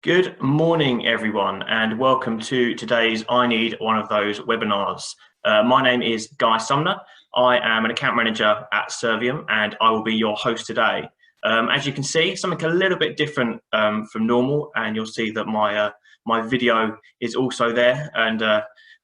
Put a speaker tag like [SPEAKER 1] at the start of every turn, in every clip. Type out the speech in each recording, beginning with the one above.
[SPEAKER 1] Good morning, everyone, and welcome to today's I Need One of Those webinars. My name is Guy Sumner. I am an account manager at Servium, and I will be your host today. As you can see, something a little bit different from normal, and you'll see that my video is also there, and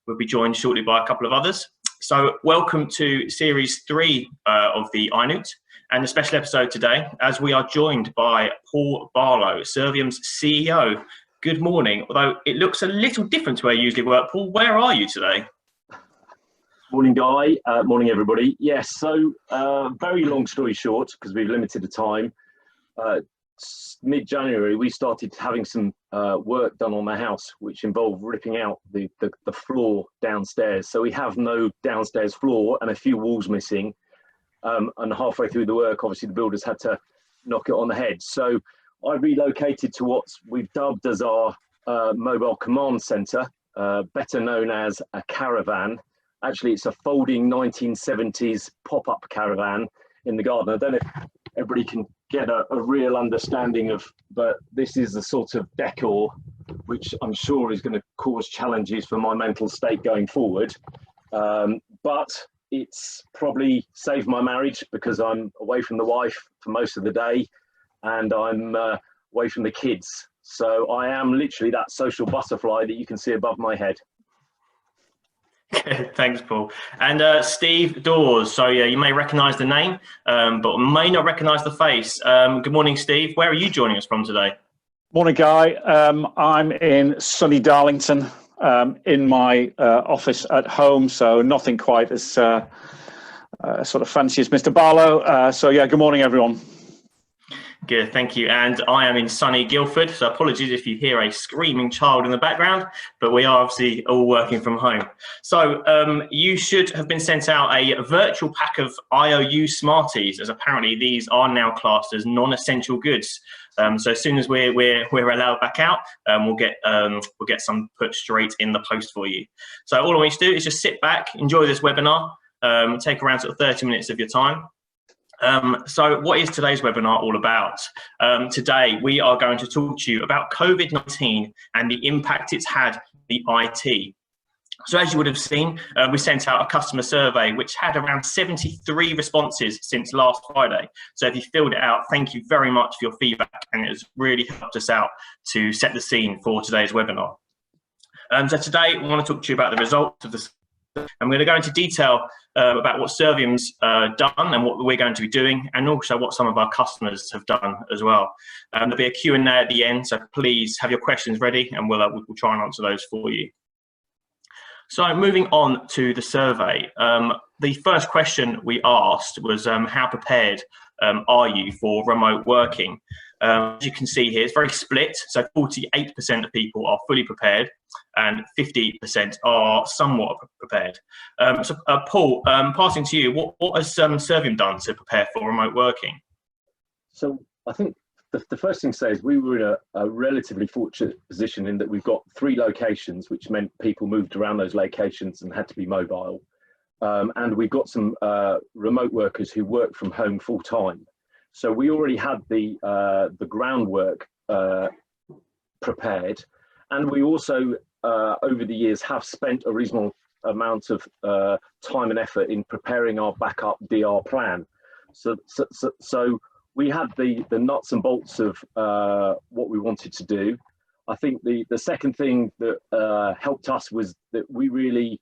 [SPEAKER 1] we'll be joined shortly by a couple of others. So welcome to Series 3 of the INOOT. And a special episode today, as we are joined by Paul Barlow, Servium's CEO. Good morning. Although it looks a little different to where you usually work. Paul, where are you today?
[SPEAKER 2] Morning, Guy. Morning, everybody. Yes, so very long story short, because we've limited the time. Mid-January, we started having some work done on the house, which involved ripping out the floor downstairs. So we have no downstairs floor and a few walls missing. And halfway through the work, obviously the builders had to knock it on the head. So I relocated to what we've dubbed as our mobile command centre, better known as a caravan. Actually, it's a folding 1970s pop-up caravan in the garden. I don't know if everybody can get a real understanding of, but this is the sort of decor which I'm sure is going to cause challenges for my mental state going forward. But it's probably saved my marriage because I'm away from the wife for most of the day and I'm away from the kids. So I am literally that social butterfly that you can see above my head.
[SPEAKER 1] Thanks, Paul. And Steve Dawes. So yeah, you may recognise the name, but may not recognise the face. Good morning, Steve. Where are you joining us from today?
[SPEAKER 3] Morning, Guy. I'm in sunny Darlington. In my office at home, so nothing quite as sort of fancy as Mr. Barlow. So yeah, good morning, everyone.
[SPEAKER 1] Good, thank you. And I am in sunny Guildford, so apologies if you hear a screaming child in the background, but we are obviously all working from home. So you should have been sent out a virtual pack of IOU Smarties, as apparently these are now classed as non-essential goods. So as soon as we're allowed back out, we'll get some put straight in the post for you. So all I want you to do is just sit back, enjoy this webinar, take around sort of 30 minutes of your time. So what is today's webinar all about? Today we are going to talk to you about COVID-19 and the impact it's had on the IT. So as you would have seen, we sent out a customer survey which had around 73 responses since last Friday. So if you filled it out, thank you very much for your feedback, and it has really helped us out to set the scene for today's webinar. So today we want to talk to you about the results of this. I'm going to go into detail about what Servium's done and what we're going to be doing, and also what some of our customers have done as well. There'll be a Q&A at the end, so please have your questions ready and we'll try and answer those for you. So moving on to the survey, the first question we asked was how prepared are you for remote working? As you can see here, it's very split. So 48% of people are fully prepared and 50% are somewhat prepared. Paul, passing to you, what has Servium done to prepare for remote working?
[SPEAKER 2] So I think the first thing to say is we were in a relatively fortunate position in that we've got 3 locations, which meant people moved around those locations and had to be mobile. And we've got some remote workers who work from home full time. So we already had the groundwork prepared. And we also, over the years, have spent a reasonable amount of time and effort in preparing our backup DR plan. So we had the nuts and bolts of what we wanted to do. I think the second thing that helped us was that we really,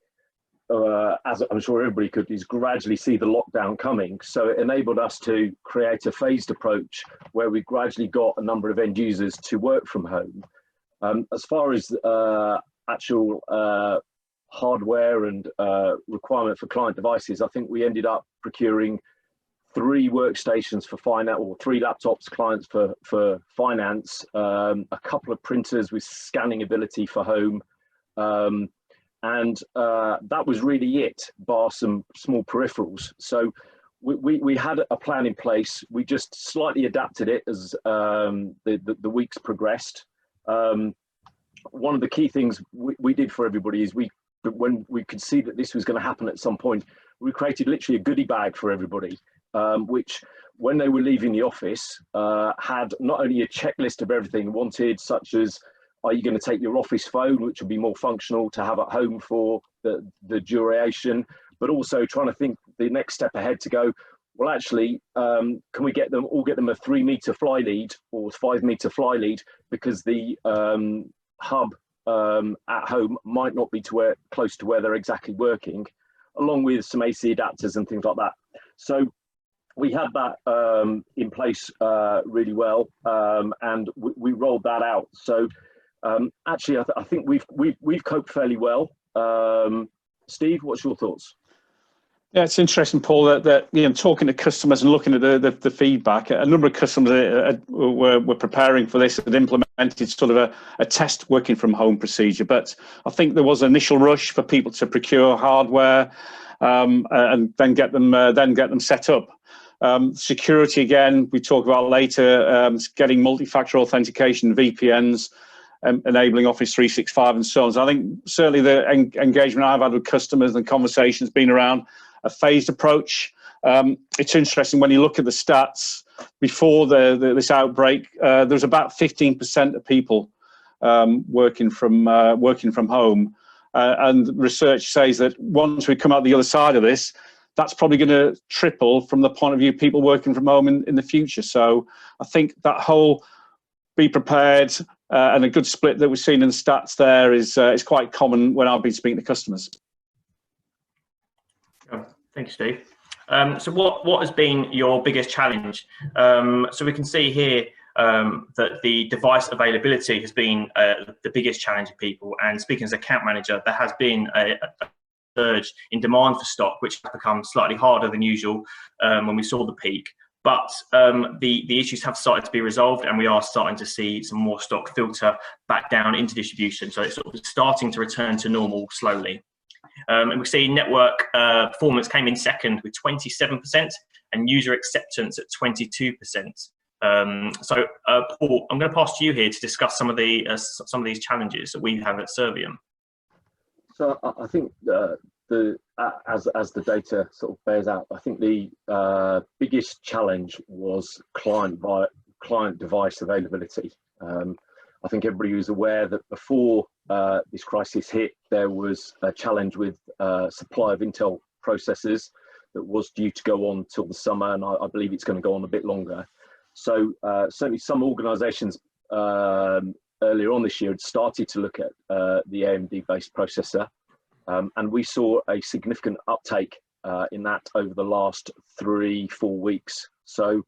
[SPEAKER 2] as I'm sure everybody could, is gradually see the lockdown coming. So it enabled us to create a phased approach where we gradually got a number of end users to work from home. As far as actual hardware and requirement for client devices, I think we ended up procuring 3 workstations for finance, or 3 laptops clients for finance, a couple of printers with scanning ability for home, and that was really it, bar some small peripherals. So we had a plan in place. We just slightly adapted it as the weeks progressed. One of the key things we did for everybody is when we could see that this was going to happen at some point, we created literally a goodie bag for everybody. which, when they were leaving the office, had not only a checklist of everything wanted, such as, are you going to take your office phone, which would be more functional to have at home for the duration, but also trying to think the next step ahead to go, well, actually, can we get them a 3-meter fly lead or 5-meter fly lead, because the hub at home might not be close to where they're exactly working, along with some AC adapters and things like that. So we had that in place really well, and we rolled that out. So actually, I think we've coped fairly well. Steve, what's your thoughts?
[SPEAKER 3] Yeah, it's interesting, Paul, that you know, talking to customers and looking at the feedback, a number of customers were preparing for this and implemented sort of a test working from home procedure. But I think there was an initial rush for people to procure hardware and then get them set up. Security, again, we talk about later, getting multi-factor authentication, VPNs, enabling Office 365 and so on. So I think certainly the engagement I've had with customers and conversations been around a phased approach. It's interesting when you look at the stats before this outbreak. There's about 15% of people working from home, and research says that once we come out the other side of this, that's probably going to triple from the point of view of people working from home in the future. So I think that whole be prepared and a good split that we've seen in the stats there is quite common when I've been speaking to customers.
[SPEAKER 1] Thank you, Steve. So what has been your biggest challenge? So we can see here that the device availability has been the biggest challenge of people. And speaking as account manager, there has been a surge in demand for stock, which has become slightly harder than usual when we saw the peak. But the issues have started to be resolved, and we are starting to see some more stock filter back down into distribution. So it's sort of starting to return to normal slowly. And we see network performance came in second with 27% and user acceptance at 22%. So Paul, I'm going to pass to you here to discuss some of these challenges that we have at Servium.
[SPEAKER 2] So I think as the data sort of bears out, I think the biggest challenge was client device availability. I think everybody was aware that before this crisis hit, there was a challenge with supply of Intel processors that was due to go on till the summer, and I believe it's going to go on a bit longer. So certainly some organisations earlier on this year had started to look at the AMD-based processor, and we saw a significant uptake in that over the last 3-4 weeks. So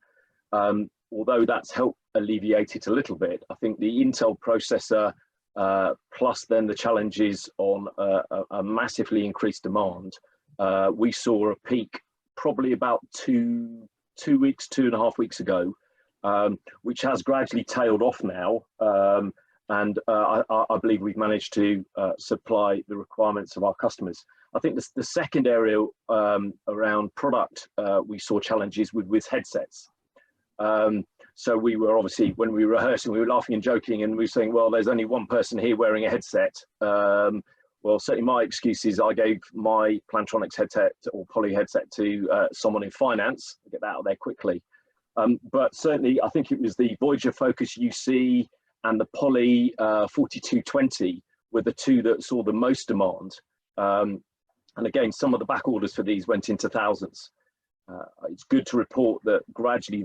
[SPEAKER 2] although that's helped alleviate it a little bit, I think the Intel processor plus then the challenges on a massively increased demand, we saw a peak probably about 2.5 weeks ago, which has gradually tailed off now, and I believe we've managed to supply the requirements of our customers. I think the second area around product, we saw challenges with headsets. So we were obviously, when we were rehearsing, we were laughing and joking, and we were saying, well, there's only one person here wearing a headset. Well, certainly my excuse is I gave my Plantronics headset or Poly headset to someone in finance to get that out there quickly. But certainly I think it was the Voyager Focus UC and the Poly 4220 were the two that saw the most demand. And again, some of the back orders for these went into thousands. It's good to report that gradually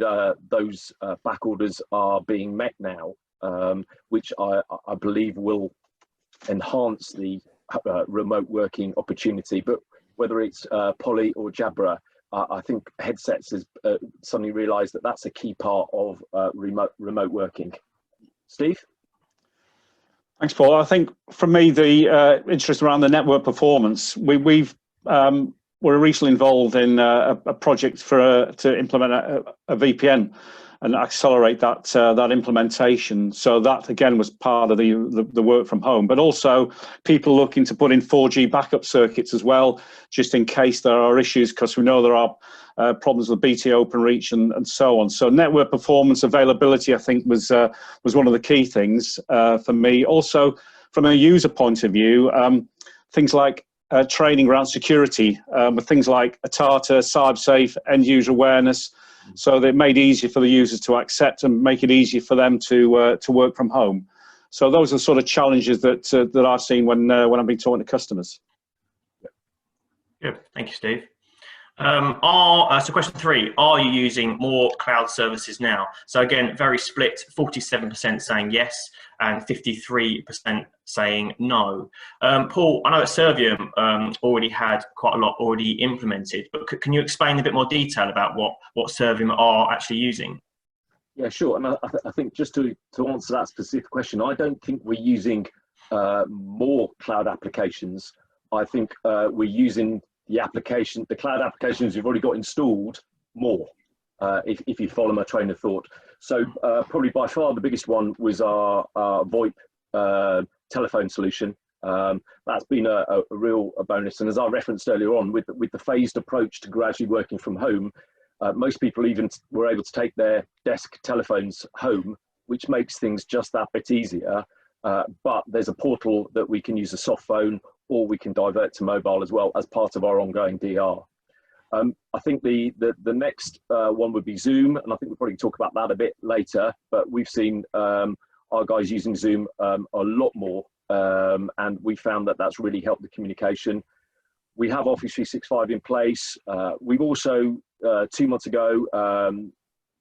[SPEAKER 2] those back orders are being met now, which I believe will enhance the remote working opportunity. But whether it's Poly or Jabra, I think headsets has suddenly realised that that's a key part of remote working. Steve?
[SPEAKER 3] Thanks, Paul. I think for me, the interest around the network performance, we're recently involved in a project to implement a VPN and accelerate that implementation. So that again was part of the work from home, but also people looking to put in 4G backup circuits as well, just in case there are issues, because we know there are problems with BT OpenReach and so on. So network performance availability, I think, was one of the key things for me. Also, from a user point of view, things like training around security with things like ATATA, CyberSafe, end user awareness, so that it made it easier for the users to accept and make it easier for them to work from home. So those are the sort of challenges that I've seen when I've been talking to customers.
[SPEAKER 1] Good, thank you, Steve. So question 3, are you using more cloud services now? So again, very split, 47% saying yes and 53% saying no. Paul, I know that Servium already had quite a lot already implemented, but can you explain a bit more detail about what Servium are actually using?
[SPEAKER 2] Yeah, sure. And I think just to answer that specific question, I don't think we're using more cloud applications. I think we're using the cloud applications you've already got installed more, if you follow my train of thought. So probably by far the biggest one was our VoIP telephone solution. That's been a real bonus. And as I referenced earlier on, with the phased approach to gradually working from home, most people even were able to take their desk telephones home, which makes things just that bit easier. But there's a portal that we can use a soft phone, or we can divert to mobile as well as part of our ongoing DR. I think the next one would be Zoom, and I think we'll probably talk about that a bit later, but we've seen our guys using Zoom a lot more, and we found that that's really helped the communication. We have Office 365 in place. We've also, 2 months ago,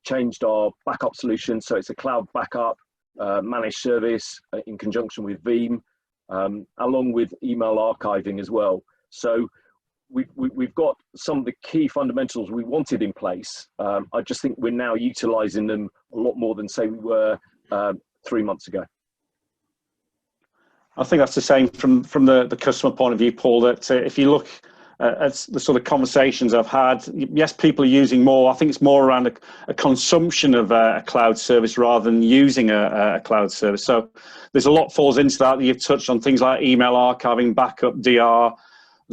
[SPEAKER 2] changed our backup solution, so it's a cloud backup managed service in conjunction with Veeam, along with email archiving as well. So we've got some of the key fundamentals we wanted in place. I just think we're now utilising them a lot more than, say, we were 3 months ago.
[SPEAKER 3] I think that's the same from the customer point of view, Paul, that if you look at the sort of conversations I've had, yes, people are using more. I think it's more around a consumption of a cloud service rather than using a cloud service. So there's a lot falls into that. You've touched on things like email archiving, backup, DR,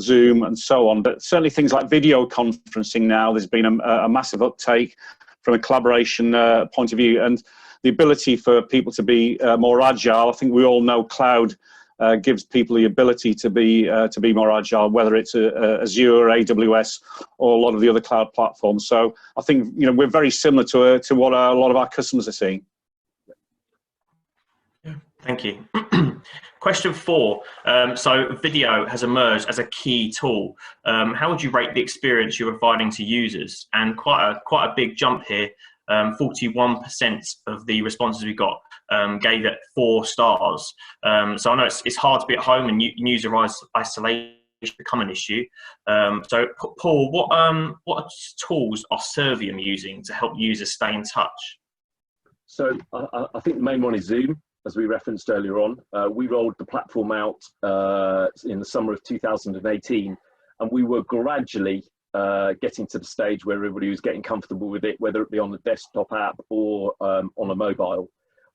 [SPEAKER 3] Zoom, and so on. But certainly things like video conferencing now, there's been a massive uptake from a collaboration point of view. And the ability for people to be more agile. I think we all know cloud gives people the ability to be more agile, whether it's Azure, AWS, or a lot of the other cloud platforms. So I think we're very similar to what a lot of our customers are seeing.
[SPEAKER 1] Yeah, thank you. Question 4. So video has emerged as a key tool. How would you rate the experience you're providing to users? And quite a big jump here. 41% of the responses we got gave it 4 stars. So I know it's hard to be at home and user isolation become an issue. So Paul, what tools are Servium using to help users stay in touch?
[SPEAKER 2] So I think the main one is Zoom, as we referenced earlier on. We rolled the platform out in the summer of 2018, and we were gradually getting to the stage where everybody was getting comfortable with it, whether it be on the desktop app or on a mobile.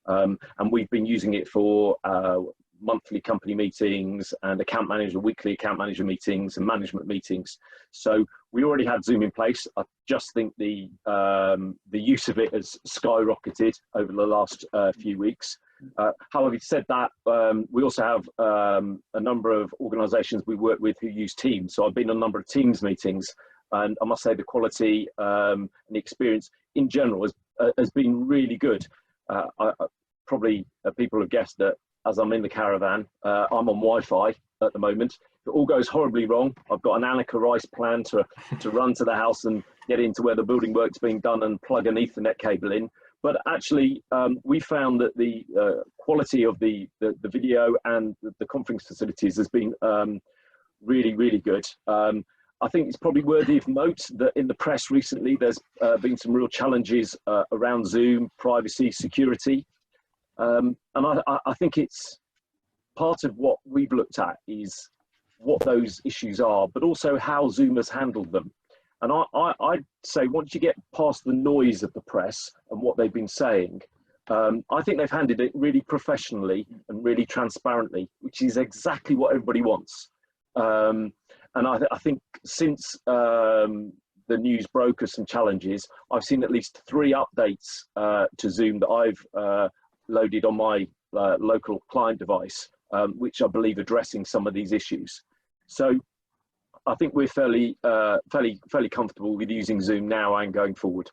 [SPEAKER 2] And we've been using it for monthly company meetings and weekly account manager meetings and management meetings. So we already had Zoom in place. I just think the use of it has skyrocketed over the last few weeks. However, said that, we also have a number of organisations we work with who use Teams. So I've been on a number of Teams meetings, and I must say the quality and the experience in general has been really good. Probably people have guessed that as I'm in the caravan, I'm on Wi-Fi at the moment. If it all goes horribly wrong, I've got an Annika Rice plan to run to the house and get into where the building work's being done and plug an Ethernet cable in. But actually, we found that the quality of the video and the conference facilities has been really, really good. I think it's probably worthy of note that in the press recently, there's been some real challenges around Zoom, privacy, security. And I think it's part of what we've looked at is what those issues are, but also how Zoom has handled them. And I'd say once you get past the noise of the press and what they've been saying, I think they've handled it really professionally and really transparently, which is exactly what everybody wants. And I think since the news broke of some challenges, I've seen at least 3 updates to Zoom that I've loaded on my local client device, which I believe addressing some of these issues. So I think we're fairly comfortable with using Zoom now and going forward.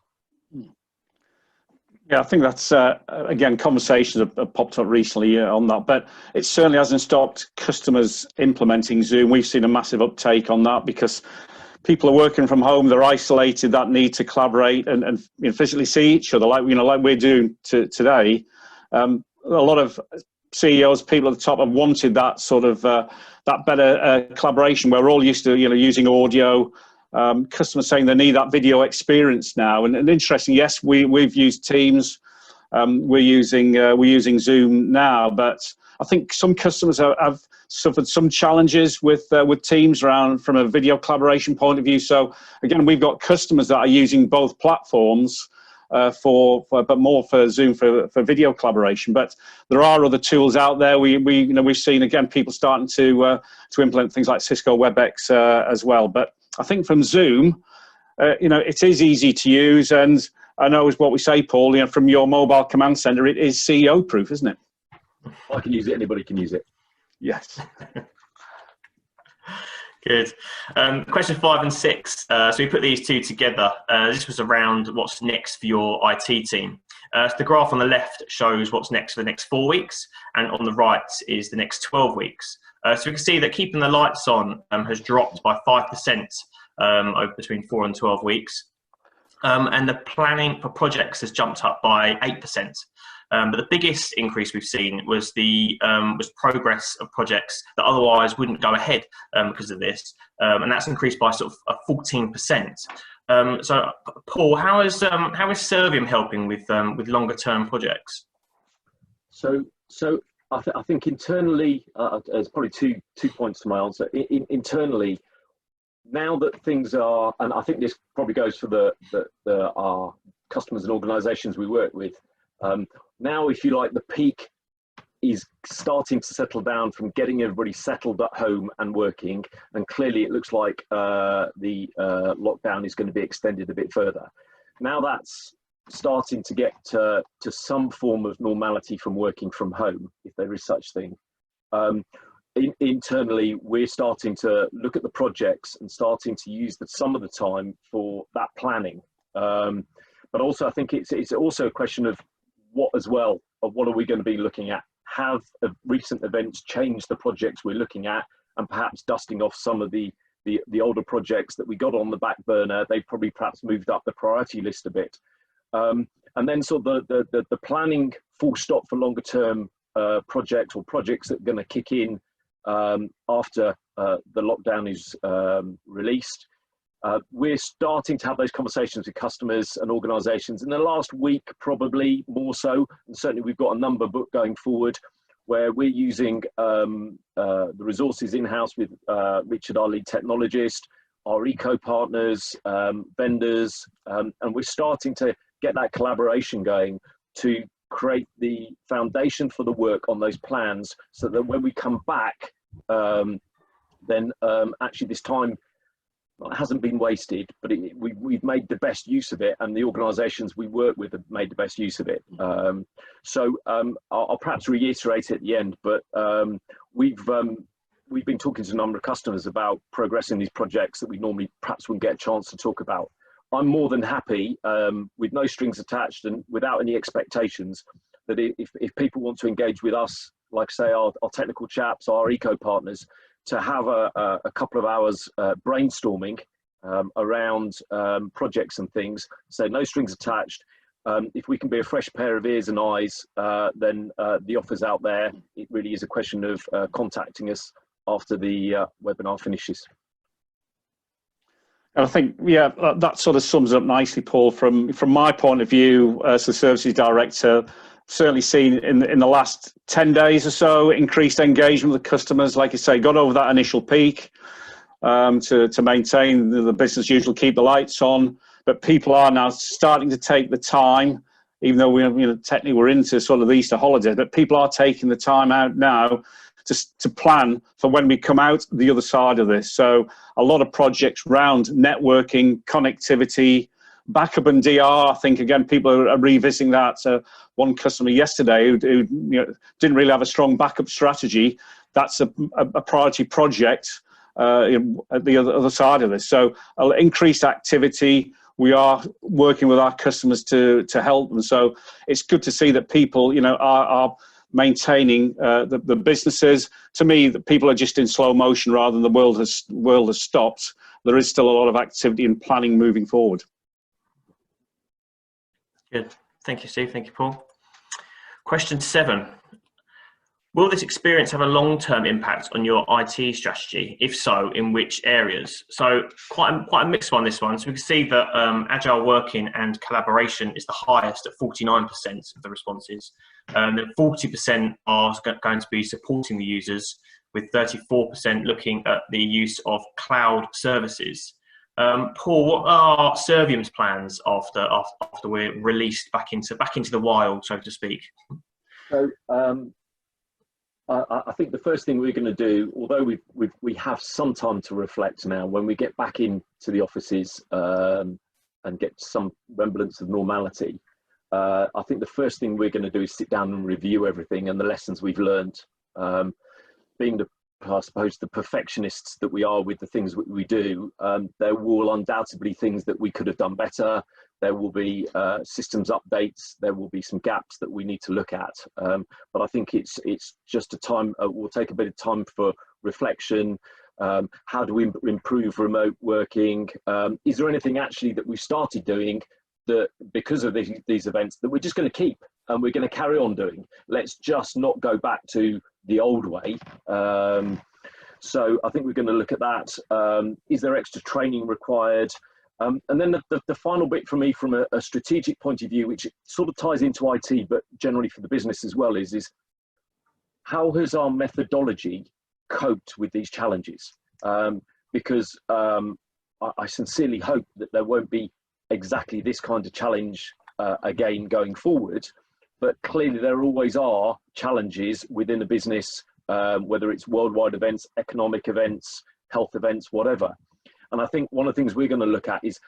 [SPEAKER 3] Yeah, I think that's, again, conversations have popped up recently on that, but it certainly hasn't stopped customers implementing Zoom. We've seen a massive uptake on that because people are working from home, they're isolated, that need to collaborate and physically see each other, like we're doing today. A lot of CEOs, people at the top have wanted that sort of, that better collaboration where we're all used to, using audio. Customers saying they need that video experience now, and interesting. Yes, we've used Teams, we're using Zoom now, but I think some customers have suffered some challenges with Teams around from a video collaboration point of view. So again, we've got customers that are using both platforms but more for Zoom for video collaboration. But there are other tools out there. We've seen again people starting to implement things like Cisco WebEx as well, but I think from Zoom, it is easy to use, and I know is what we say, Paul. From your mobile command center, it is CEO proof, isn't it?
[SPEAKER 2] I can use it. Anybody can use it.
[SPEAKER 3] Yes.
[SPEAKER 1] Good. Question 5 and 6. So we put these two together. This was around what's next for your IT team. So the graph on the left shows what's next for the next 4 weeks, and on the right is the next 12 weeks. So we can see that keeping the lights on has dropped by 5% over between 4 and 12 weeks. And the planning for projects has jumped up by 8%. But the biggest increase we've seen was was progress of projects that otherwise wouldn't go ahead because of this, and that's increased by sort of 14%. So, Paul, how is Servium helping with longer term projects?
[SPEAKER 2] So I think internally, there's probably two points to my answer. Internally, now that things are, and I think this probably goes for our customers and organisations we work with. Now, if you like, the peak is starting to settle down from getting everybody settled at home and working, and clearly it looks like the lockdown is going to be extended a bit further. Now that's starting to get to some form of normality from working from home, if there is such thing. Internally, we're starting to look at the projects and starting to use some of the time for that planning. But also, I think it's also a question of what are we going to be looking at? Have recent events changed the projects we're looking at, and perhaps dusting off some of the older projects that we got on the back burner? They probably perhaps moved up the priority list a bit. And then sort of the planning full stop for longer term projects or projects that are going to kick in after the lockdown is released. We're starting to have those conversations with customers and organisations in the last week, probably more so, and certainly we've got a number booked going forward where we're using the resources in-house with Richard, our lead technologist, our eco partners, vendors, and we're starting to get that collaboration going to create the foundation for the work on those plans, so that when we come back, then actually this time hasn't been wasted, but we've made the best use of it, and the organisations we work with have made the best use of it. So I'll perhaps reiterate at the end, but we've been talking to a number of customers about progressing these projects that we normally perhaps wouldn't get a chance to talk about. I'm more than happy, with no strings attached and without any expectations, that if people want to engage with us, like say our technical chaps, our eco partners, to have a couple of hours brainstorming around projects and things, so no strings attached. If we can be a fresh pair of ears and eyes, then the offer's out there. It really is a question of contacting us after the webinar finishes.
[SPEAKER 3] And I think, yeah, that sort of sums up nicely, Paul. From my point of view as the services director, certainly seen in the last 10 days or so, increased engagement with the customers. Like you say, got over that initial peak to maintain the business usual, keep the lights on. But people are now starting to take the time, even though technically we're into sort of the Easter holiday, but people are taking the time out now to plan for when we come out the other side of this. So a lot of projects around networking, connectivity, backup and DR. I think again people are revisiting that. One customer yesterday who didn't really have a strong backup strategy. That's a priority project, at the other side of this. So increased activity. We are working with our customers to help them. So it's good to see that people, are maintaining the businesses. To me, that people are just in slow motion rather than the world has stopped. There is still a lot of activity and planning moving forward.
[SPEAKER 1] Good. Thank you, Steve. Thank you, Paul. Question 7. Will this experience have a long-term impact on your IT strategy? If so, in which areas? So quite a mixed one, this one. So we can see that agile working and collaboration is the highest at 49% of the responses. Then 40% are going to be supporting the users, with 34% looking at the use of cloud services. Paul, what are Servium's plans after we're released back into the wild, so to speak?
[SPEAKER 2] So I think the first thing we're going to do, although we have some time to reflect now, when we get back into the offices and get some semblance of normality, I think the first thing we're going to do is sit down and review everything and the lessons we've learned. Being I suppose the perfectionists that we are with the things we do, there will undoubtedly things that we could have done better. There will be systems updates. There will be some gaps that we need to look at. But I think it's just a time. We'll take a bit of time for reflection. How do we improve remote working? Is there anything actually that we started doing that, because of these events, that we're just going to keep and we're going to carry on doing? Let's just not go back to the old way. So I think we're going to look at that. Is there extra training required? And then the final bit for me, from a strategic point of view, which sort of ties into IT, but generally for the business as well, is how has our methodology coped with these challenges? Because I sincerely hope that there won't be exactly this kind of challenge again going forward. But clearly there always are challenges within a business, whether it's worldwide events, economic events, health events, whatever. And I think one of the things we're going to look at is,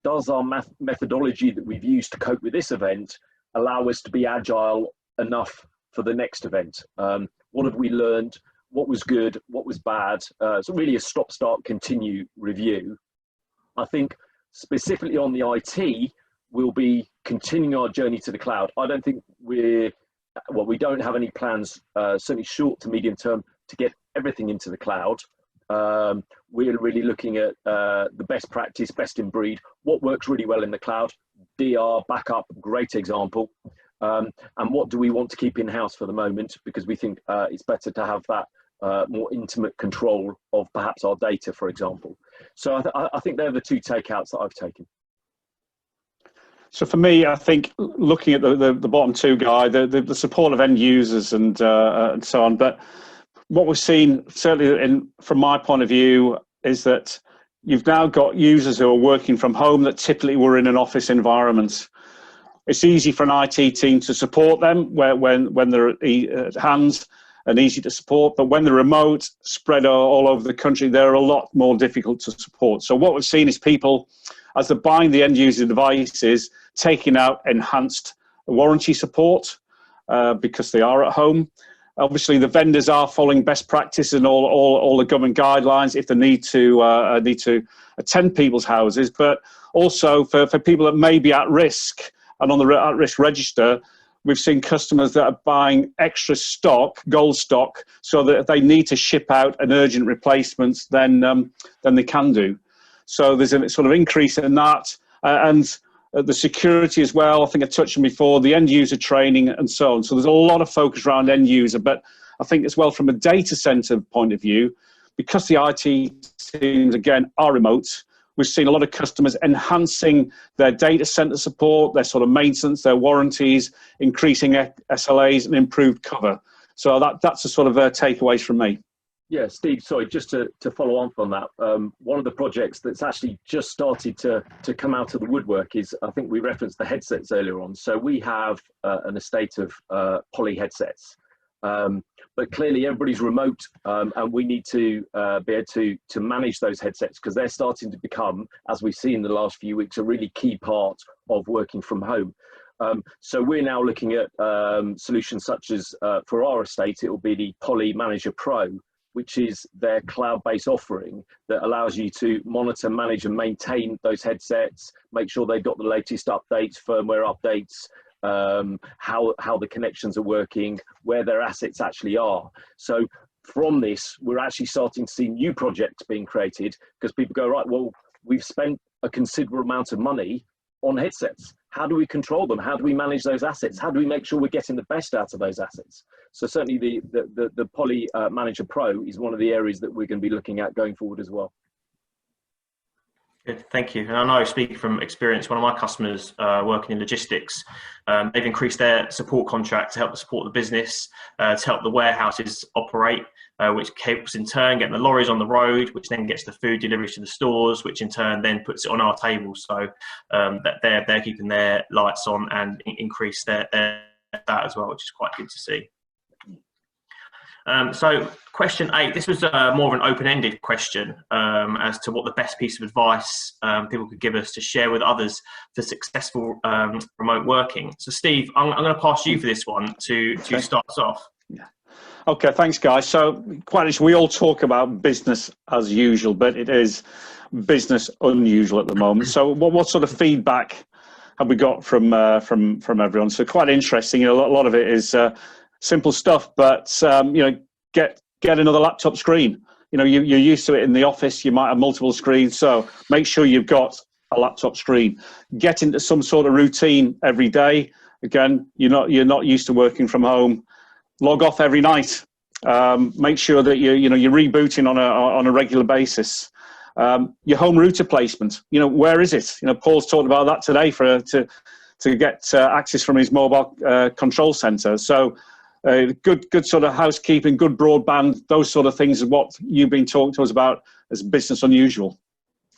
[SPEAKER 2] does our methodology that we've used to cope with this event allow us to be agile enough for the next event? What have we learned? What was good? What was bad? So really a stop, start, continue review. I think specifically on the IT, we'll be continuing our journey to the cloud. I don't think we don't have any plans, certainly short to medium term, to get everything into the cloud. We're really looking at the best practice, best in breed, what works really well in the cloud. DR, backup, great example. And what do we want to keep in-house for the moment, because we think it's better to have that more intimate control of perhaps our data, for example. So I think they're the two takeouts that I've taken.
[SPEAKER 3] So for me, I think looking at the bottom two, Guy, the support of end users and so on. But what we've seen, certainly from my point of view, is that you've now got users who are working from home that typically were in an office environment. It's easy for an IT team to support them when they're at hand, and easy to support. But when they're remote, spread all over the country, they're a lot more difficult to support. So what we've seen is people, as they're buying the end user devices, taking out enhanced warranty support because they are at home. Obviously, the vendors are following best practice and all the government guidelines if they need to attend people's houses. But also for people that may be at risk and on the at-risk register, we've seen customers that are buying extra stock, gold stock, so that if they need to ship out an urgent replacements, then they can do. So there's a sort of increase in that, and the security as well. I think I touched on before, the end user training and so on. So there's a lot of focus around end user, but I think as well from a data center point of view, because the IT teams again are remote, we've seen a lot of customers enhancing their data center support, their sort of maintenance, their warranties, increasing SLAs and improved cover. So that's the sort of takeaways from me.
[SPEAKER 2] Yeah, Steve, sorry, just to follow on from that, one of the projects that's actually just started to come out of the woodwork is, I think we referenced the headsets earlier on. So we have an estate of poly headsets, but clearly everybody's remote, and we need to be able to manage those headsets, because they're starting to become, as we've seen in the last few weeks, a really key part of working from home. So we're now looking at solutions such as, for our estate, it will be the Poly Manager Pro, which is their cloud-based offering that allows you to monitor, manage and maintain those headsets, make sure they've got the latest updates, firmware updates, how the connections are working, where their assets actually are. So from this, we're actually starting to see new projects being created because people go, right, well, we've spent a considerable amount of money on headsets. How do we control them? How do we manage those assets? How do we make sure we're getting the best out of those assets? So certainly the Poly Manager Pro is one of the areas that we're going to be looking at going forward as well.
[SPEAKER 1] Good, thank you. And I know, speaking from experience, one of my customers working in logistics, they've increased their support contract to help support the business, to help the warehouses operate, which helps in turn getting the lorries on the road, which then gets the food deliveries to the stores, which in turn then puts it on our table. So that they're keeping their lights on and increase that as well, which is quite good to see. So question 8, this was more of an open-ended question as to what the best piece of advice people could give us to share with others for successful remote working. So Steve, I'm going to pass you for this one to start us off.
[SPEAKER 3] Yeah. Okay, thanks guys. So quite literally, we all talk about business as usual, but it is business unusual at the moment. So what sort of feedback have we got from everyone? So quite interesting. You know, a lot of it is simple stuff, but you know, get another laptop screen. You know, you're used to it in the office. You might have multiple screens, so make sure you've got a laptop screen. Get into some sort of routine every day. Again, you're not used to working from home. Log off every night. Make sure that you're rebooting on a regular basis. Your home router placement. You know, where is it? You know, Paul's talked about that today to get access from his mobile control center. So. Good sort of housekeeping, good broadband, those sort of things is what you've been talking to us about as business unusual.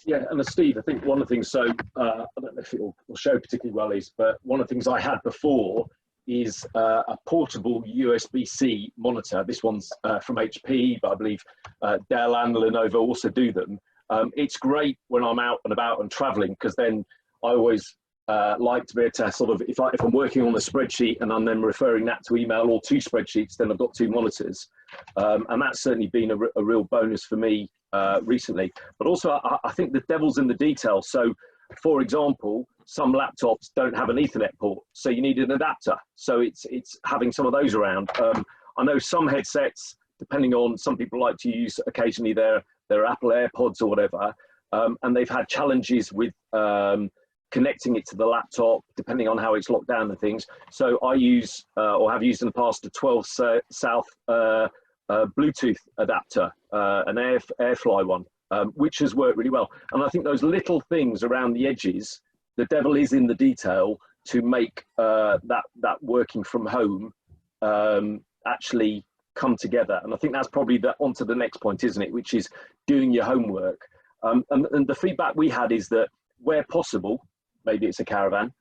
[SPEAKER 2] Yeah, and Steve, I think one of the things, so I don't know if it will show particularly well but one of the things I had before is a portable USB-C monitor. This one's from HP, but I believe Dell and Lenovo also do them. It's great when I'm out and about and traveling, because then I always like to be able to sort of, if I'm working on a spreadsheet and I'm then referring that to email or 2 spreadsheets, then I've got 2 monitors. And that's certainly been a real bonus for me recently. But also, I think the devil's in the detail. So, for example, some laptops don't have an Ethernet port, so you need an adapter. So it's having some of those around. I know some headsets, depending on, some people like to use occasionally their Apple AirPods or whatever, and they've had challenges with connecting it to the laptop, depending on how it's locked down and things. So I use, or have used in the past, a 12 South Bluetooth adapter, an Airfly one, which has worked really well. And I think those little things around the edges, the devil is in the detail to make that working from home actually come together. And I think that's probably onto the next point, isn't it? Which is doing your homework. And the feedback we had is that where possible, maybe it's a caravan,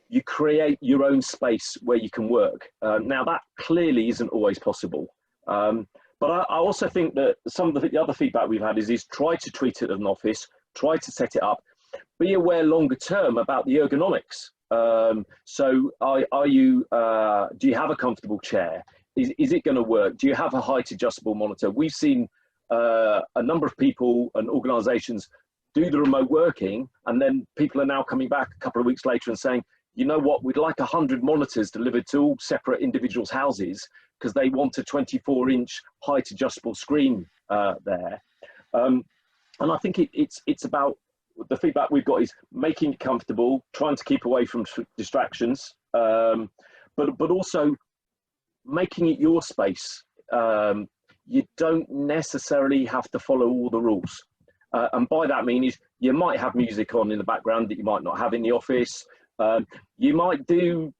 [SPEAKER 2] you create your own space where you can work. Now that clearly isn't always possible. But I also think that some of the other feedback we've had is try to treat it as an office, try to set it up, be aware longer term about the ergonomics. So do you have a comfortable chair? Is it going to work? Do you have a height adjustable monitor? We've seen a number of people and organizations do the remote working, and then people are now coming back a couple of weeks later and saying, you know what, we'd like 100 monitors delivered to all separate individuals' houses because they want a 24-inch height adjustable screen there. And I think it's about, the feedback we've got is making it comfortable, trying to keep away from distractions, but also making it your space. You don't necessarily have to follow all the rules. And by that mean is you might have music on in the background that you might not have in the office. You might do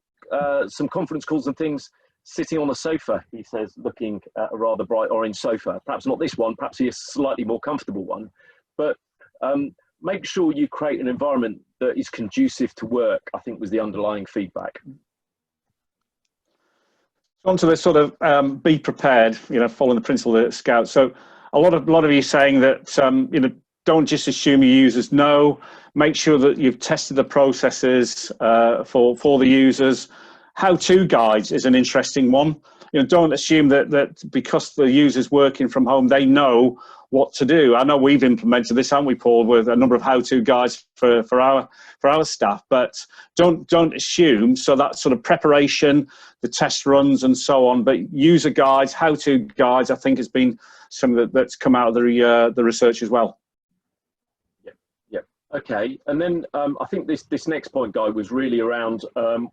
[SPEAKER 2] some conference calls and things sitting on a sofa, he says, looking at a rather bright orange sofa. Perhaps not this one, perhaps a slightly more comfortable one. But make sure you create an environment that is conducive to work, I think was the underlying feedback.
[SPEAKER 3] On to this sort of be prepared, you know, following the principle of Scout. So a lot of you saying that, you know, don't just assume your users know, make sure that you've tested the processes for the users. How-to guides is an interesting one. don't assume that because the user's working from home, they know what to do. I know we've implemented this, haven't we, Paul, with a number of how-to guides for our staff, but don't assume. So that sort of preparation, the test runs and so on, but user guides, how-to guides, I think has been something that's come out of the research as well.
[SPEAKER 2] Okay, and then I think this next point, Guy, was really around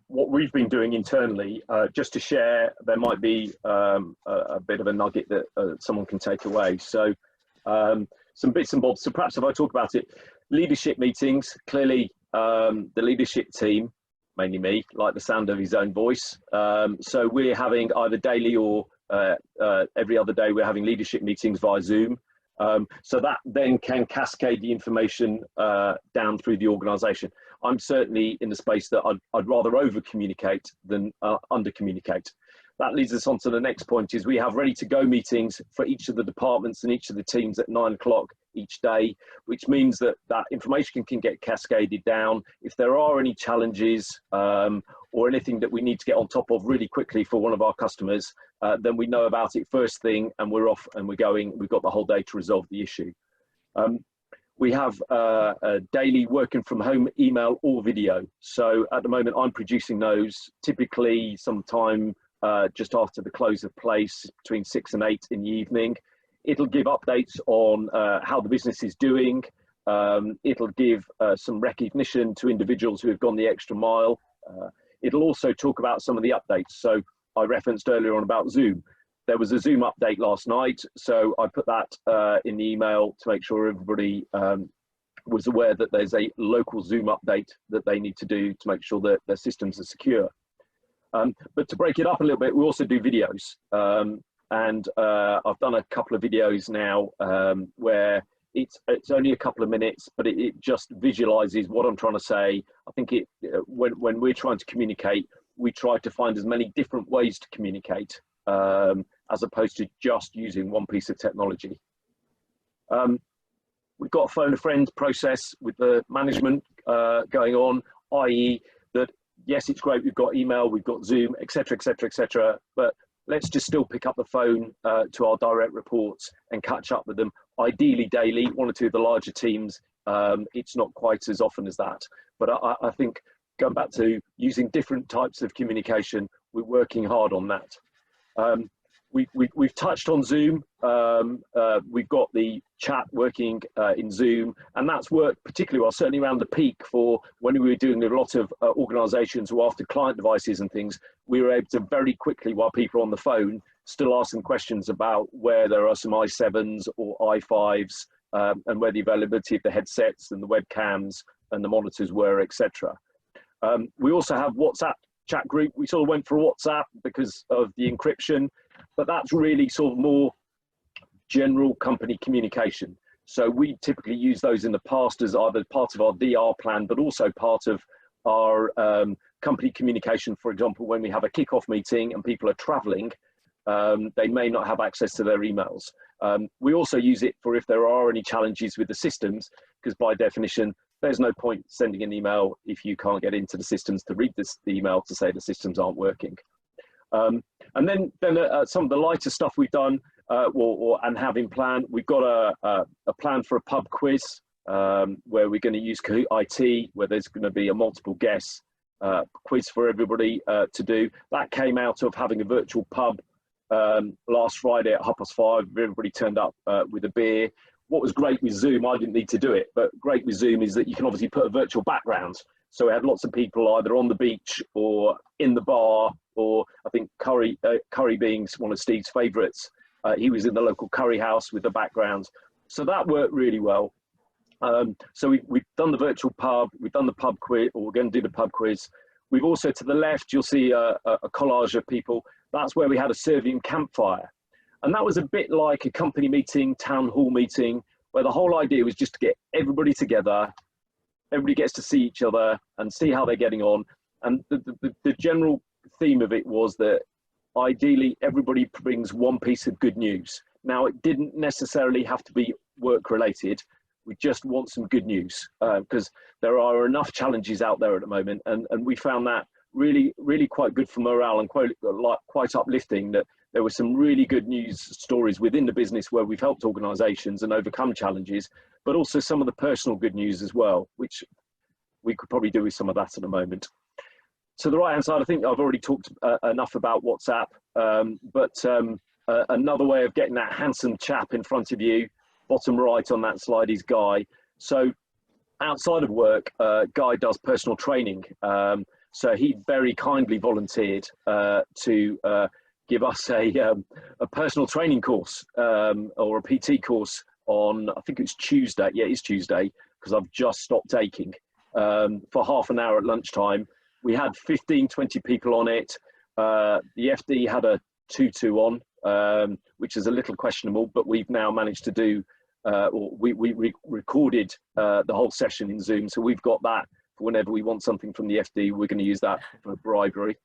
[SPEAKER 2] what we've been doing internally, just to share. There might be a bit of a nugget that someone can take away. So some bits and bobs. So perhaps if I talk about it, leadership meetings, clearly the leadership team, mainly me, like the sound of his own voice. So we're having either daily or every other day, we're having leadership meetings via Zoom. So that then can cascade the information down through the organisation. I'm certainly in the space that I'd rather over-communicate than under-communicate. That leads us on to the next point, is we have ready-to-go meetings for each of the departments and each of the teams at 9 o'clock each day, which means that that information can get cascaded down. If there are any challenges or anything that we need to get on top of really quickly for one of our customers, then we know about it first thing and we're off and we're going. We've got the whole day to resolve the issue. We have a daily working from home email or video. So at the moment I'm producing those typically sometime just after the close of place, between 6 and 8 in the evening. It'll give updates on how the business is doing. It'll give some recognition to individuals who have gone the extra mile. It'll also talk about some of the updates. So I referenced earlier on about Zoom. There was a Zoom update last night, so I put that in the email to make sure everybody was aware that there's a local Zoom update that they need to do to make sure that their systems are secure. But to break it up a little bit, we also do videos. And I've done a couple of videos now where it's only a couple of minutes, but it just visualizes what I'm trying to say. I think when we're trying to communicate, we try to find as many different ways to communicate as opposed to just using one piece of technology. We've got a phone a friend process with the management going on, i.e. that, yes, it's great, we've got email, we've got Zoom, etc., etc., etc., but let's just still pick up the phone to our direct reports and catch up with them. Ideally daily, one or two of the larger teams, it's not quite as often as that. But I think going back to using different types of communication, we're working hard on that. We've touched on Zoom. We've got the chat working in Zoom, and that's worked particularly well, certainly around the peak for when we were doing a lot of organisations who after client devices and things, we were able to very quickly, while people are on the phone, still ask them questions about where there are some i7s or i5s and where the availability of the headsets and the webcams and the monitors were, etc. We also have WhatsApp chat group. We sort of went for WhatsApp because of the encryption, but that's really sort of more general company communication. So we typically use those in the past as either part of our DR plan, but also part of our company communication. For example, when we have a kickoff meeting and people are traveling, they may not have access to their emails. We also use it for if there are any challenges with the systems, because by definition, there's no point sending an email if you can't get into the systems to read the email to say the systems aren't working. And then some of the lighter stuff we've done and have in plan, we've got a plan for a pub quiz where we're going to use Kahoot IT, where there's going to be a multiple guess quiz for everybody to do. That came out of having a virtual pub last Friday at 5:30. Everybody turned up with a beer. What was great with Zoom, I didn't need to do it, but great with Zoom is that you can obviously put a virtual background. So we had lots of people either on the beach or in the bar, or I think curry being one of Steve's favourites. He was in the local curry house with the background. So that worked really well. So we've done the virtual pub, we've done the pub quiz, or we're going to do the pub quiz. We've also, to the left, you'll see a collage of people. That's where we had a Servium campfire. And that was a bit like a company meeting, town hall meeting, where the whole idea was just to get everybody together. Everybody gets to see each other and see how they're getting on. And the general theme of it was that ideally everybody brings one piece of good news. Now, it didn't necessarily have to be work related. We just want some good news because there are enough challenges out there at the moment. And we found that really, really quite good for morale and quite uplifting that there were some really good news stories within the business where we've helped organisations and overcome challenges, but also some of the personal good news as well, which we could probably do with some of that at the moment. To the right hand side, I think I've already talked enough about WhatsApp, but another way of getting that handsome chap in front of you, bottom right on that slide, is Guy. So outside of work, Guy does personal training. So he very kindly volunteered to give us a personal training course or a PT course on, I think it's Tuesday. Yeah, it's Tuesday, because I've just stopped taking, for half an hour at lunchtime. We had 15, 20 people on it. The FD had a 2-2 on, which is a little questionable, but we've now managed to do, we recorded the whole session in Zoom. So we've got that for whenever we want something from the FD, we're going to use that for bribery.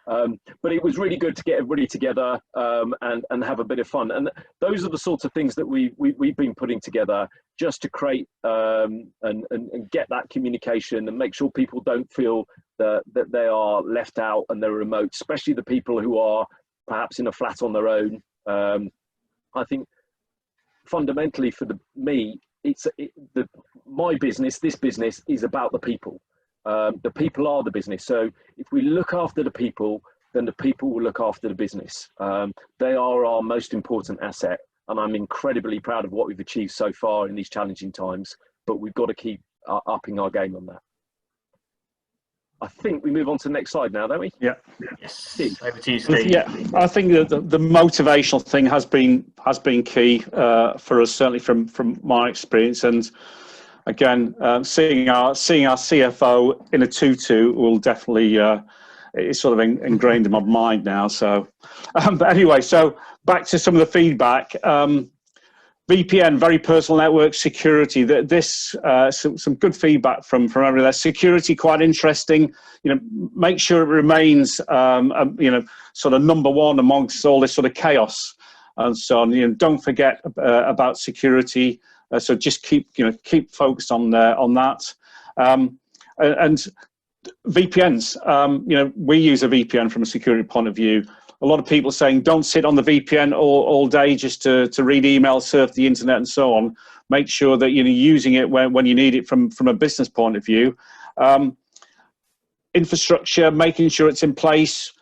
[SPEAKER 2] But it was really good to get everybody together and have a bit of fun. And those are the sorts of things that we've been putting together just to create and get that communication and make sure people don't feel that they are left out and they're remote, especially the people who are perhaps in a flat on their own. I think fundamentally for me, my business, this business is about the people. The people are the business. So if we look after the people, then the people will look after the business. They are our most important asset. And I'm incredibly proud of what we've achieved so far in these challenging times, but we've got to keep upping our game on that. I think we move on to the next slide now, don't we?
[SPEAKER 3] Yeah.
[SPEAKER 1] Yes.
[SPEAKER 2] Steve.
[SPEAKER 1] Over to you, Steve.
[SPEAKER 3] Yeah, I think that the motivational thing has been key for us, certainly from my experience. And again, seeing our CFO in a 2-2 will definitely it's sort of ingrained in my mind now. So, but anyway, so back to some of the feedback. VPN, very personal network security. This some good feedback from everybody there. Security, quite interesting. You know, make sure it remains you know, sort of number one amongst all this sort of chaos and so on. You know, don't forget about security. So just keep focused on that. And VPNs. You know, we use a VPN from a security point of view. A lot of people saying don't sit on the VPN all day just to read emails, surf the internet and so on. Make sure that you're using it when you need it from a business point of view. Infrastructure, making sure it's in place.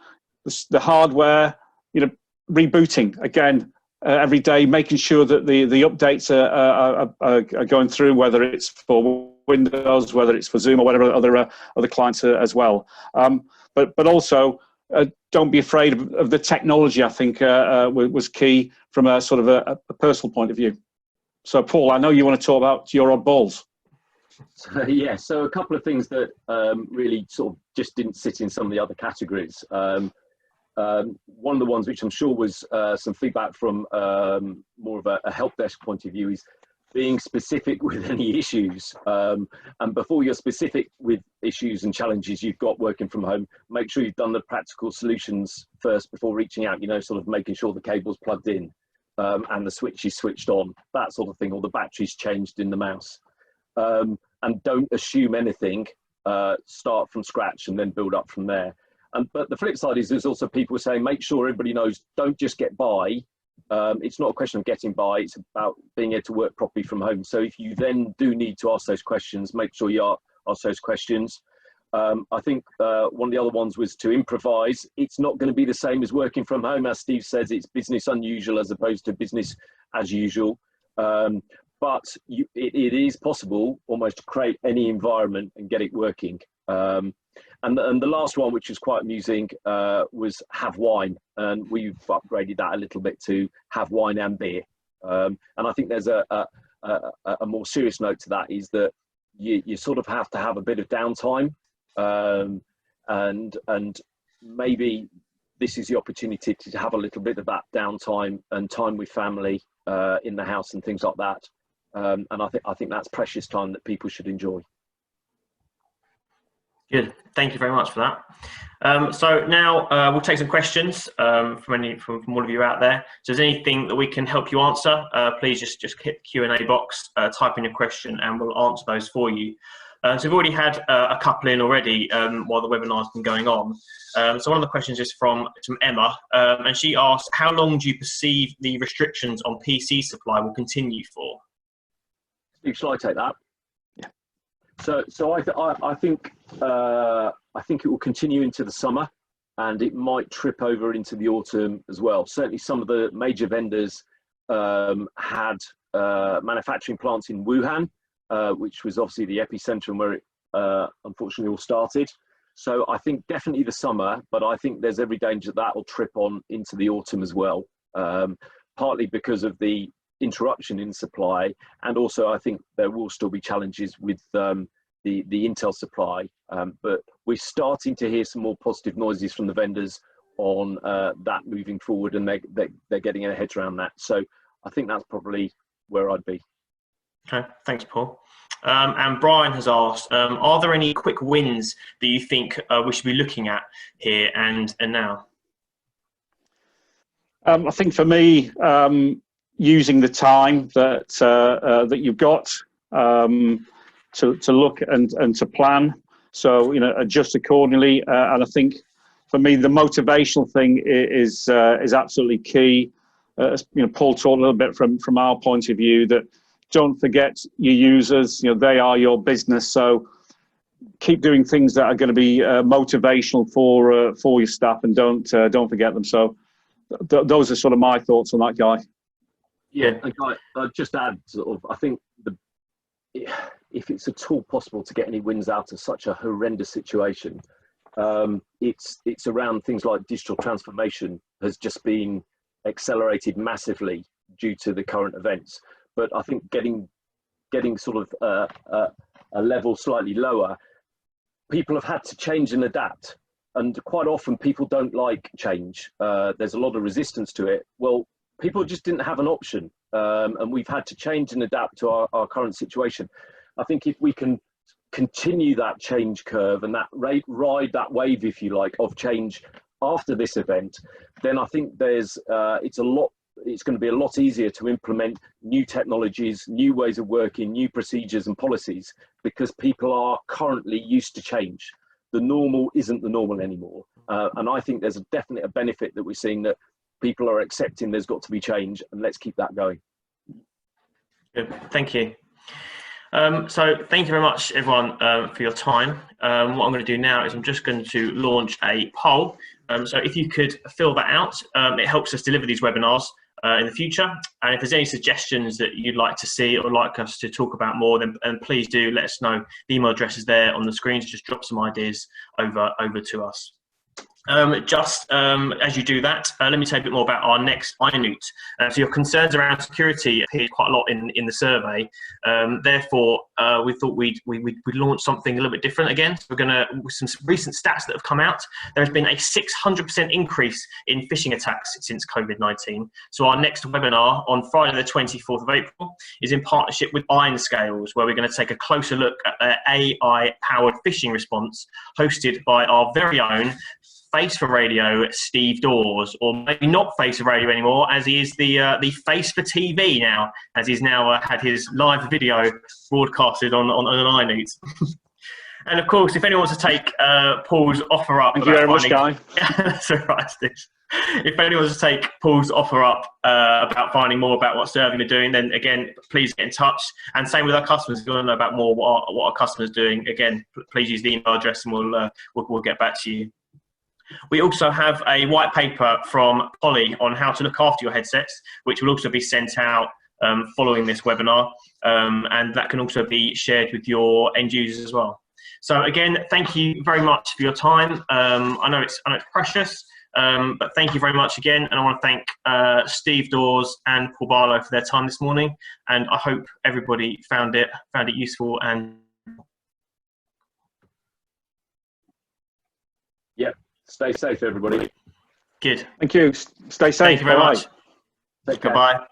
[SPEAKER 3] The hardware, you know, rebooting again every day, making sure that the updates are going through, whether it's for Windows, whether it's for Zoom or whatever other clients as well. But also, don't be afraid of the technology. I think was key from a sort of a personal point of view. So, Paul, I know you want to talk about your oddballs.
[SPEAKER 2] So, yeah, so a couple of things that really sort of just didn't sit in some of the other categories. One of the ones which I'm sure was some feedback from more of a help desk point of view is being specific with any issues. And before you're specific with issues and challenges you've got working from home, make sure you've done the practical solutions first before reaching out, you know, sort of making sure the cable's plugged in and the switch is switched on, that sort of thing, or the battery's changed in the mouse. And don't assume anything, start from scratch and then build up from there. But the flip side is there's also people saying, make sure everybody knows, don't just get by. It's not a question of getting by, it's about being able to work properly from home. So if you then do need to ask those questions, make sure you ask those questions. I think one of the other ones was to improvise. It's not going to be the same as working from home. As Steve says, it's business unusual as opposed to business as usual. But it is possible almost to create any environment and get it working. And the last one, which was quite amusing, was have wine. And we've upgraded that a little bit to have wine and beer. And I think there's a more serious note to that, is that you sort of have to have a bit of downtime. And maybe this is the opportunity to have a little bit of that downtime and time with family in the house and things like that. And I think that's precious time that people should enjoy.
[SPEAKER 1] Good. Thank you very much for that. So now we'll take some questions from all of you out there. So if there's anything that we can help you answer, please just hit the Q&A box, type in your question, and we'll answer those for you. So we've already had a couple in already while the webinar's been going on. So one of the questions is from Emma, and she asked, how long do you perceive the restrictions on PC supply will continue for?
[SPEAKER 2] Shall I take that? Yeah. So I think it will continue into the summer, and it might trip over into the autumn as well. Certainly some of the major vendors had manufacturing plants in Wuhan, which was obviously the epicenter and where it unfortunately all started. So I think definitely the summer, but I think there's every danger that will trip on into the autumn as well, partly because of the interruption in supply, and also I think there will still be challenges with the Intel supply, but we're starting to hear some more positive noises from the vendors on that moving forward, and they're getting their heads around that. So I think that's probably where I'd be.
[SPEAKER 1] Okay, thanks, Paul. And Brian has asked, are there any quick wins that you think we should be looking at here and now?
[SPEAKER 3] I think for me, using the time that that you've got to look and to plan, so adjust accordingly. And I think for me, the motivational thing is absolutely key. Paul talked a little bit from our point of view that don't forget your users. They are your business. So keep doing things that are going to be motivational for your staff, and don't forget them. So those are sort of my thoughts on that, Guy.
[SPEAKER 2] Yeah, and Guy, I'd just add, I think if it's at all possible to get any wins out of such a horrendous situation, it's around things like digital transformation has just been accelerated massively due to the current events. But I think getting sort of a level slightly lower, people have had to change and adapt, and quite often people don't like change. There's a lot of resistance to it. Well, people just didn't have an option, and we've had to change and adapt to our current situation. I think if we can continue that change curve and that ride that wave, if you like, of change after this event, then I think it's going to be a lot easier to implement new technologies, new ways of working, new procedures and policies, because people are currently used to change. The normal isn't the normal anymore. And I think there's definitely a benefit that we're seeing, that people are accepting there's got to be change, and let's keep that going.
[SPEAKER 1] Good. Thank you. So thank you very much, everyone, for your time. What I'm going to do now is I'm just going to launch a poll. So if you could fill that out, it helps us deliver these webinars in the future. And if there's any suggestions that you'd like to see or like us to talk about more, then please do let us know. The email address is there on the screen, so just drop some ideas over to us. As you do that, let me tell you a bit more about our next INOOT. So your concerns around security appeared quite a lot in the survey. Therefore, we thought we'd launch something a little bit different again. So we're going to, with some recent stats that have come out, there has been a 600% increase in phishing attacks since Covid-19. So our next webinar on Friday the 24th of April is in partnership with Iron Scales, where we're going to take a closer look at their AI-powered phishing response, hosted by our very own face for radio, Steve Dawes, or maybe not face for radio anymore, as he is the face for TV now, as he's now had his live video broadcasted on INOOT. And of course, if anyone wants to take Paul's offer up,
[SPEAKER 3] thank you very much, Guy.
[SPEAKER 1] That's all right, Steve. If anyone wants to take Paul's offer up about finding more about what Servium are doing, then again, please get in touch. And same with our customers. If you want to know about more what our customers are doing, again, please use the email address, and we'll get back to you. We also have a white paper from Polly on how to look after your headsets, which will also be sent out following this webinar, and that can also be shared with your end users as well. So again, thank you very much for your time. I know it's precious, but thank you very much again, and I want to thank Steve Dawes and Paul Barlow for their time this morning, and I hope everybody found it useful. And
[SPEAKER 2] Yep. Stay safe, everybody.
[SPEAKER 1] Good.
[SPEAKER 3] Thank you. Stay safe.
[SPEAKER 1] Thank you very much.
[SPEAKER 2] Take care.
[SPEAKER 1] Goodbye.